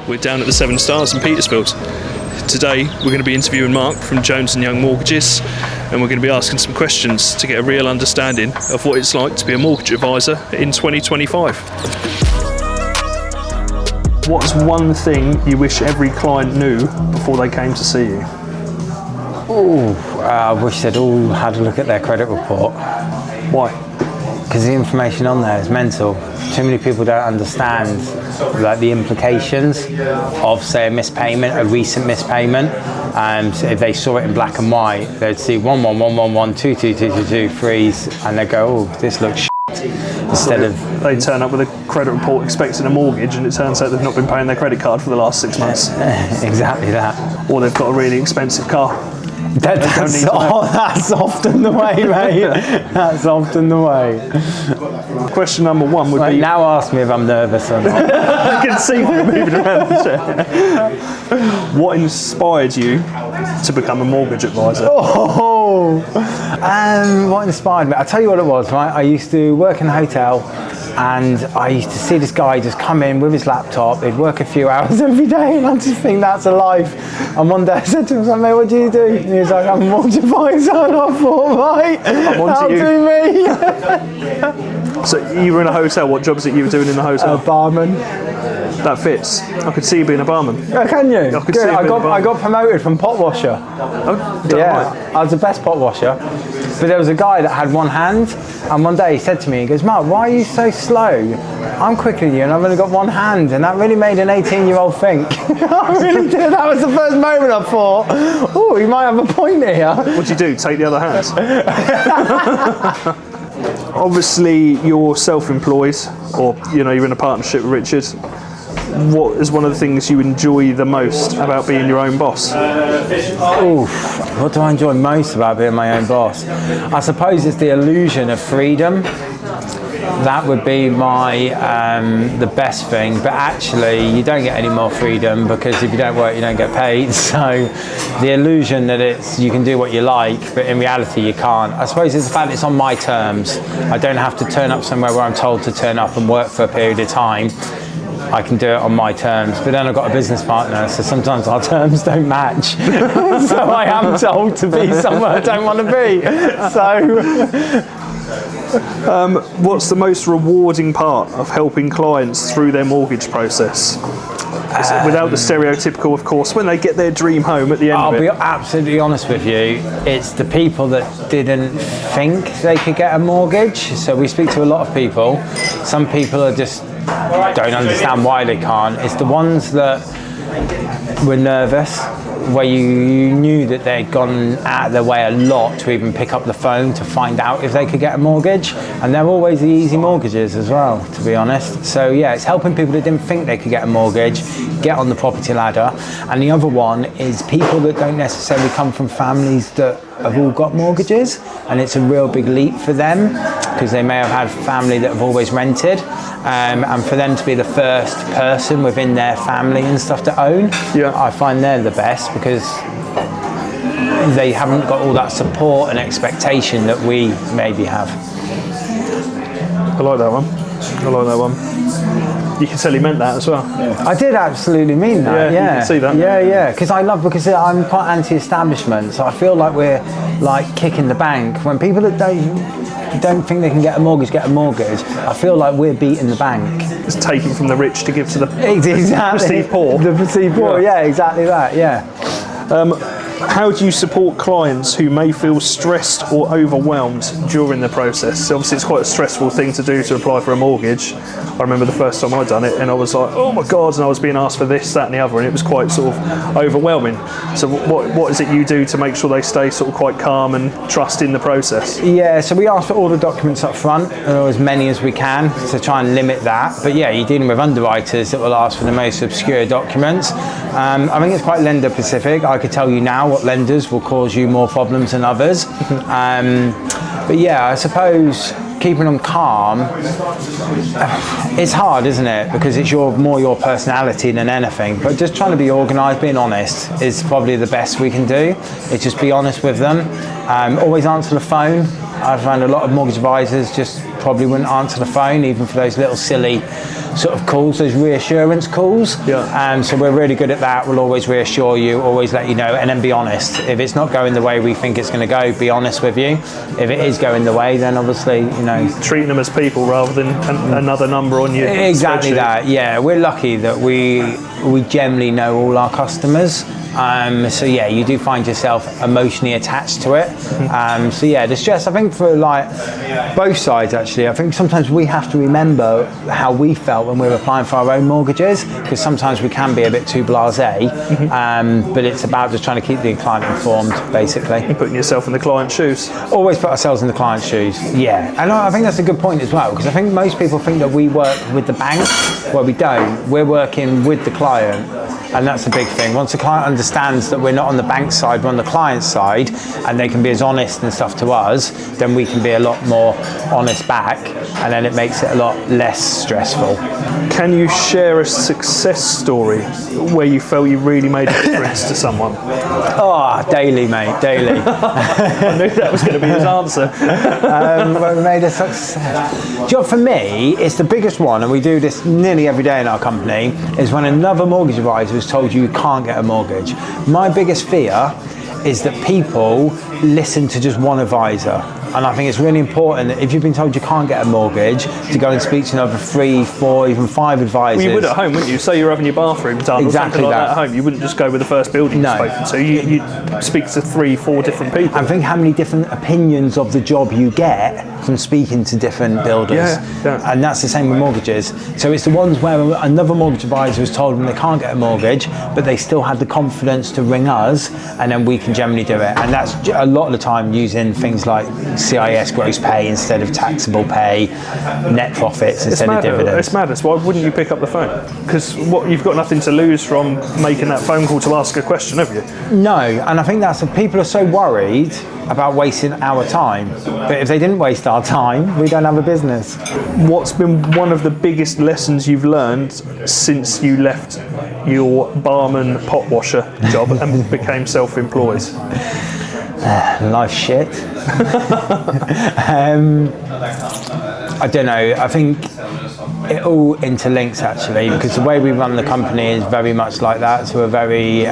We're down at the Seven Stars in Petersfield. Today we're going to be interviewing Mark from Jones & Young Mortgages, and we're going to be asking some questions to get a real understanding of what it's like to be a mortgage advisor in 2025. What's one thing you wish every client knew before they came to see you? I wish they'd all had a look at their credit report. Why? Because the information on there is mental. Too many people don't understand like the implications of, say, a mispayment, a recent mispayment. So if they saw it in black and white, they'd see 111111 22222 threes, and they'd go, "Oh, this looks shit." Instead of they turn up with a credit report expecting a mortgage, and it turns out they've not been paying their credit card for the last 6 months. Exactly that. Or they've got a really expensive car. That's often the way, mate. That's often the way. Question number one would be... Now ask me if I'm nervous or not. I can see you moving around the chair. What inspired you to become a mortgage advisor? What inspired me? I'll tell you what it was, right? I used to work in a hotel, and I used to see this guy just come in with his laptop. He'd work a few hours every day, and I just think that's a life. And one day I said to him, "Mate, what do you do?" And he was like, "I'm a mortgage advisor." And I thought, right, that'll do me. So you were in a hotel. What job is it you were doing in the hotel? Barman. That fits. I could see you being a barman. Oh, can you? I could Good. see you I being a barman. got promoted from pot washer. Oh, yeah, right. I was the best pot washer. But there was a guy that had one hand, and one day he said to me, he goes, "Mark, why are you so slow? I'm quicker than you, and I've only got one hand." And that really made an 18-year-old think. I really did. That was the first moment I thought, "Oh, he might have a point here." What'd you do? Take the other hand? Obviously, you're self-employed, or you're in a partnership with Richard. What is one of the things you enjoy the most about being your own boss? What do I enjoy most about being my own boss? I suppose it's the illusion of freedom. That would be my the best thing, but actually you don't get any more freedom, because if you don't work you don't get paid. So the illusion that you can do what you like, but in reality you can't. I suppose it's the fact that it's on my terms. I don't have to turn up somewhere where I'm told to turn up and work for a period of time. I can do it on my terms, but then I've got a business partner, so sometimes our terms don't match. So I am told to be somewhere I don't want to be. So, what's the most rewarding part of helping clients through their mortgage process? Without the stereotypical, of course, when they get their dream home at the end of it. I'll be absolutely honest with you, it's the people that didn't think they could get a mortgage. So we speak to a lot of people. Some people are just don't understand why they can't. It's the ones that were nervous, where you knew that they'd gone out of their way a lot to even pick up the phone to find out if they could get a mortgage. And they're always the easy mortgages as well, to be honest. So yeah, it's helping people that didn't think they could get a mortgage get on the property ladder. And the other one is people that don't necessarily come from families that have all got mortgages, and it's a real big leap for them, because they may have had family that have always rented, and for them to be the first person within their family and stuff to own, I find they're the best, because they haven't got all that support and expectation that we maybe have. I like that one. You can tell he meant that as well. I did absolutely mean that. Yeah, you can see that. Yeah. Because I'm quite anti-establishment, so I feel like we're like kicking the bank. When people that don't think they can get a mortgage, I feel like we're beating the bank. It's taking from the rich to give to the perceived poor. The perceived poor, yeah, exactly that, yeah. How do you support clients who may feel stressed or overwhelmed during the process? Obviously, it's quite a stressful thing to do, to apply for a mortgage. I remember the first time I'd done it, and I was like, "Oh my God," and I was being asked for this, that and the other, and it was quite sort of overwhelming. So what is it you do to make sure they stay sort of quite calm and trust in the process? Yeah, so we ask for all the documents up front, or as many as we can, to try and limit that. But yeah, you're dealing with underwriters that will ask for the most obscure documents. I think it's quite lender specific. I could tell you now what lenders will cause you more problems than others. But yeah, I suppose keeping them calm, it's hard, isn't it? Because it's more your personality than anything. But just trying to be organised, being honest, is probably the best we can do. It's just be honest with them. Always answer the phone. I find a lot of mortgage advisors just probably wouldn't answer the phone, even for those little silly sort of calls, those reassurance calls. Yeah. So we're really good at that. We'll always reassure you, always let you know, and then be honest. If it's not going the way we think it's going to go, be honest with you. If it is going the way, then obviously, treating them as people rather than another number on your exactly spreadsheet. that. Yeah, we're lucky that we generally know all our customers. So yeah, you do find yourself emotionally attached to it. So yeah, the stress, I think for like both sides actually, I think sometimes we have to remember how we felt when we were applying for our own mortgages, because sometimes we can be a bit too blasé, but it's about just trying to keep the client informed, basically. You're putting yourself in the client's shoes. Always put ourselves in the client's shoes, yeah. And I think that's a good point as well, because I think most people think that we work with the bank. Well, we don't. We're working with the client. And that's the big thing. Once the client understands that we're not on the bank side, we're on the client side, and they can be as honest and stuff to us, then we can be a lot more honest back, and then it makes it a lot less stressful. Can you share a success story where you felt you really made a difference to someone? Oh, daily, mate, daily. I knew that was going to be his answer. We made a success. Do you know, for me, it's the biggest one, and we do this nearly every day in our company, is when another mortgage advisor has told you can't get a mortgage. My biggest fear is that people listen to just one advisor. And I think it's really important that if you've been told you can't get a mortgage, to go and speak to another 3, 4, even 5 advisors. Well, you would at home, wouldn't you? Say you're having your bathroom done Exactly or something like that. at home. You wouldn't just go with the first building you've spoken to. You speak to 3, 4 different people. And think how many different opinions of the job you get from speaking to different builders. Yeah. And that's the same with mortgages. So it's the ones where another mortgage advisor has told them they can't get a mortgage, but they still have the confidence to ring us, and then we can generally do it. And that's a lot of the time using things like CIS gross pay instead of taxable pay, net profits instead of dividends. It's madness. Why wouldn't you pick up the phone? Because you've got nothing to lose from making that phone call to ask a question, have you? No, and I think that's people are so worried about wasting our time. But if they didn't waste our time, we don't have a business. What's been one of the biggest lessons you've learned since you left your barman pot washer job and became self-employed? Life shit. I don't know. I think it all interlinks actually, because the way we run the company is very much like that. So we're very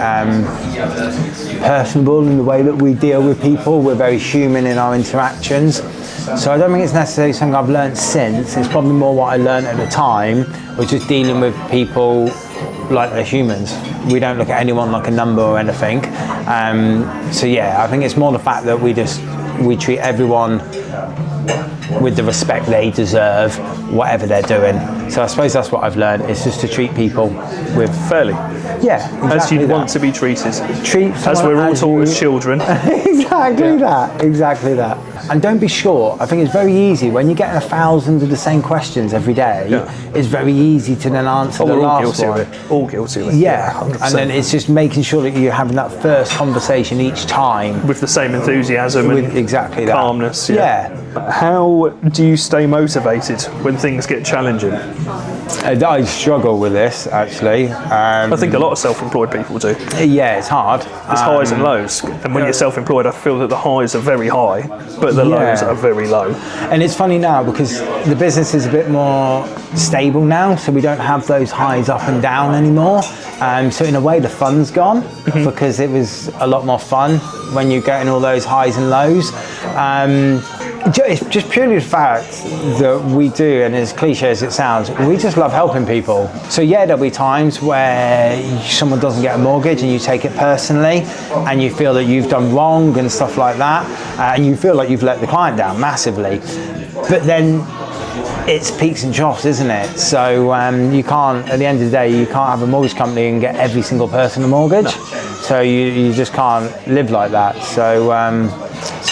personable in the way that we deal with people. We're very human in our interactions. So I don't think it's necessarily something I've learned since. It's probably more what I learned at the time, which is dealing with people like they're humans. We don't look at anyone like a number or anything. So yeah, I think it's more the fact that we treat everyone with the respect they deserve, whatever they're doing. So I suppose that's what I've learned, is just to treat people with fairly. Yeah, exactly as you'd want to be treated. As we're all taught as children. Exactly that. And don't be short. I think it's very easy when you're getting 1,000 of the same questions every day. Yeah. It's very easy to then answer the last one. All guilty of it. Yeah, 100%. And then it's just making sure that you're having that first conversation each time with the same enthusiasm and exactly calmness. Yeah. How do you stay motivated when things get challenging? I struggle with this actually. I think a lot of self-employed people do. Yeah, it's hard. There's highs and lows, and when you're self-employed, I feel that the highs are very high, but the lows are very low. And it's funny now because the business is a bit more stable now, so we don't have those highs up and down anymore. So in a way, the fun's gone because it was a lot more fun when you're getting all those highs and lows. It's just purely the fact that we do, and as cliche as it sounds, we just love helping people. So yeah, there'll be times where someone doesn't get a mortgage and you take it personally and you feel that you've done wrong and stuff like that, and you feel like you've let the client down massively. But then it's peaks and troughs, isn't it? So you can't, at the end of the day, you can't have a mortgage company and get every single person a mortgage. No. So you just can't live like that. So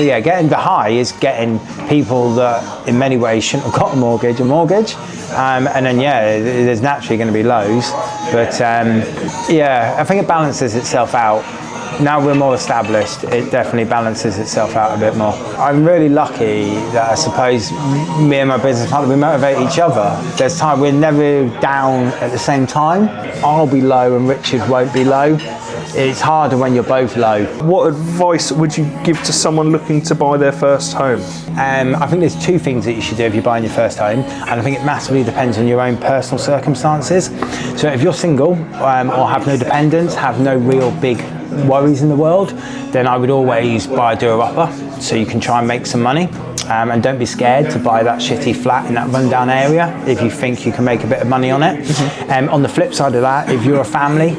yeah, getting the high is getting people that in many ways shouldn't have got a mortgage. And then yeah, there's naturally going to be lows. But yeah, I think it balances itself out. Now we're more established, it definitely balances itself out a bit more. I'm really lucky that I suppose me and my business partner, we motivate each other. There's time, we're never down at the same time. I'll be low and Richard won't be low. It's harder when you're both low. What advice would you give to someone looking to buy their first home? I think there's two things that you should do if you're buying your first home, and I think it massively depends on your own personal circumstances. So if you're single or have no dependents, have no real big worries in the world, then I would always buy a doer-upper so you can try and make some money. And don't be scared to buy that shitty flat in that rundown area if you think you can make a bit of money on it. On the flip side of that, if you're a family,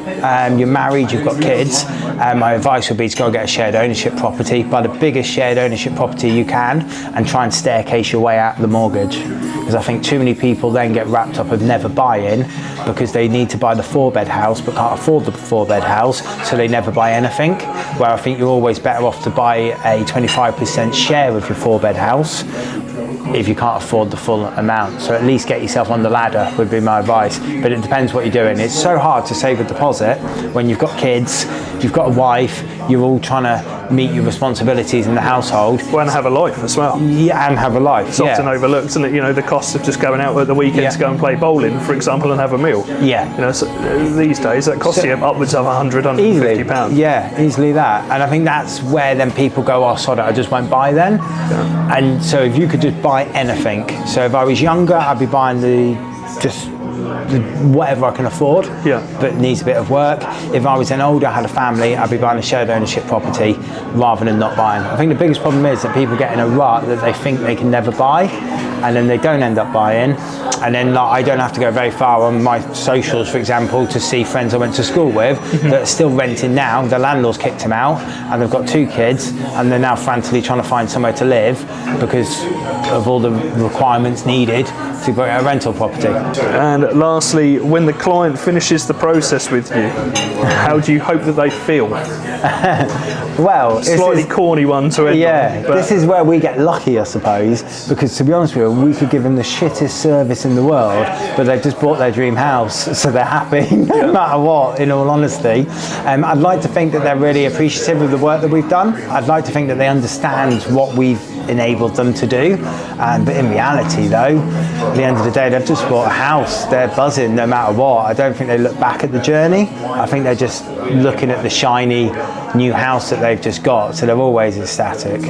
you're married, you've got kids, my advice would be to go and get a shared ownership property, buy the biggest shared ownership property you can, and try and staircase your way out of the mortgage. Because I think too many people then get wrapped up of never buying because they need to buy the 4-bed house but can't afford the 4-bed house, so they never buy anything. Where I think you're always better off to buy a 25% share of your 4-bed house if you can't afford the full amount. So at least get yourself on the ladder would be my advice. But it depends what you're doing. It's so hard to save a deposit when you've got kids, you've got a wife, you're all trying to meet your responsibilities in the household. Well, and have a life as well. Yeah, and have a life. It's often overlooked, isn't it? You know, the cost of just going out at the weekend to go and play bowling, for example, and have a meal. Yeah. You know, so these days that costs you upwards of 100, 150 pounds. Yeah, easily that. And I think that's where then people go, oh, sod it, I just won't buy then. Yeah. And so if you could just buy anything. So if I was younger, I'd be buying whatever I can afford, but needs a bit of work. If I was then older, had a family, I'd be buying a shared ownership property rather than not buying. I think the biggest problem is that people get in a rut that they think they can never buy, and then they don't end up buying. And then I don't have to go very far on my socials, for example, to see friends I went to school with that are still renting now. The landlord's kicked them out and they've got 2 kids and they're now frantically trying to find somewhere to live because of all the requirements needed to get a rental property. And lastly, when the client finishes the process with you, how do you hope that they feel? Well, slightly corny one to end on, this is where we get lucky, I suppose, because to be honest with you, we could give them the shittest service in the world, but they've just bought their dream house, so they're happy no matter what, in all honesty. I'd like to think that they're really appreciative of the work that we've done. I'd like to think that they understand what we've enabled them to do, but in reality though, at the end of the day, they've just bought a house, they're buzzing no matter what. I don't think they look back at the journey. I think they're just looking at the shiny new house that they've just got, so they're always ecstatic.